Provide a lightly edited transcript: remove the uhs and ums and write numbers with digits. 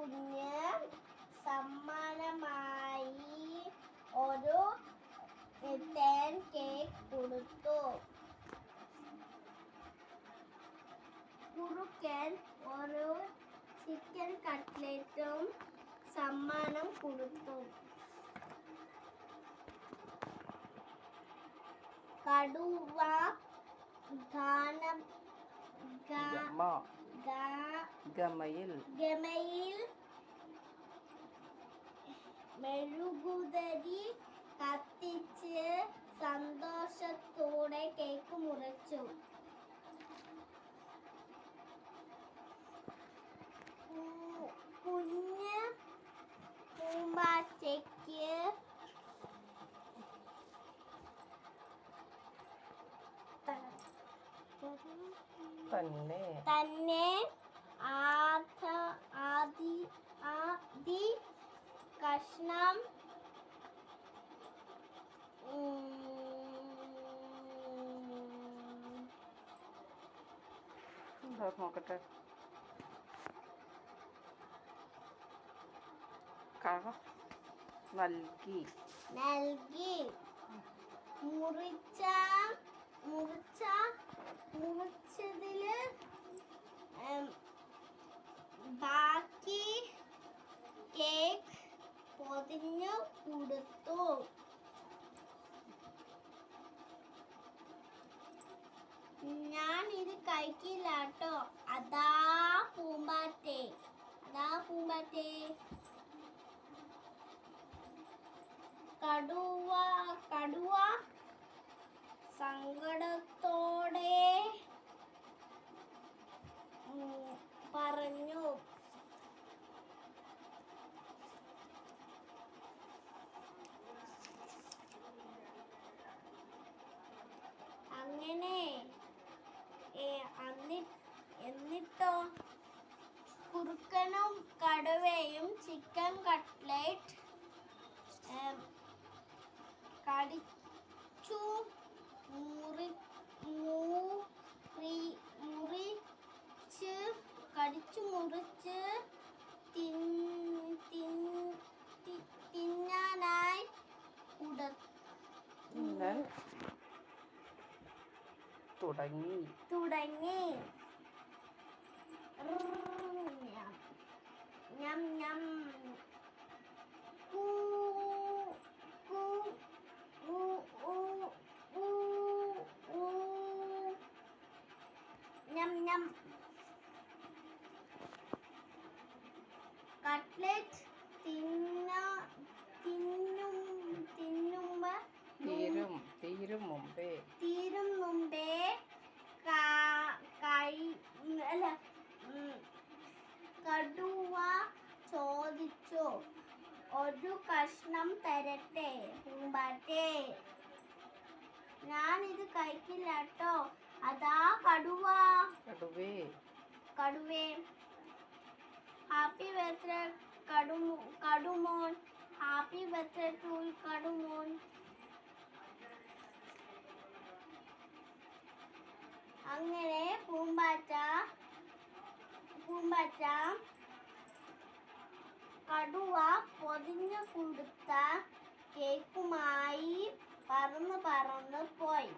കുഞ്ഞ് സമ്മാനമായി ഒരു തേൻ കേക്ക് കൊടുത്തു. കുറുക്കൻ ഒരു ചിക്കൻ കട്ട്ലറ്റും സമ്മാനം കൊടുത്തു. കടുവ ഗമയിൽ മെഴുകുതിരി കത്തിച്ച് സന്തോഷത്തോടെ കേക്ക് മുറിച്ചു. കുഞ്ഞ് പൂമ്പാറ്റയ്ക്ക് തന്നെ ആദ്യ കഷ്ണം നോക്കട്ടെ. നൽകി മുറിച്ചതില് ബാക്കി കേക്ക് പൊതിഞ്ഞു കൊടുത്തു. ഞാൻ ഇത് കഴിക്കില്ലാട്ടോ. അതാ പൂമ്പാറ്റേ. കടുവ സങ്കടത്തോടെ പറഞ്ഞു. അങ്ങനെ എന്നിട്ടോ കുറുക്കനും കടുവയും ചിക്കൻ കട്ട്ലറ്റ് കടിച്ചു മുറിച്ച് തിന്നാനായി തുടങ്ങി. ഞം ഞം ഞം കട്ട്ലറ്റ് തീരും മുമ്പേ കടുവ ചോദിച്ചു, ഒരു കഷ്ണം തരട്ടെ പൂമ്പാറ്റേ? ഞാനിത് കഴിക്കില്ലാട്ടോ. അതാ കടുവേ. ഹാപ്പി ബർത്ത്ഡേ കടുമോൻ. ഹാപ്പി ബർത്ത്ഡേ ടു കടുമോൻ. അങ്ങനെ പൂമ്പാറ്റ കടുവ പൊതിഞ്ഞു കൊടുത്ത കേക്കുമായി പറന്ന് പോയി.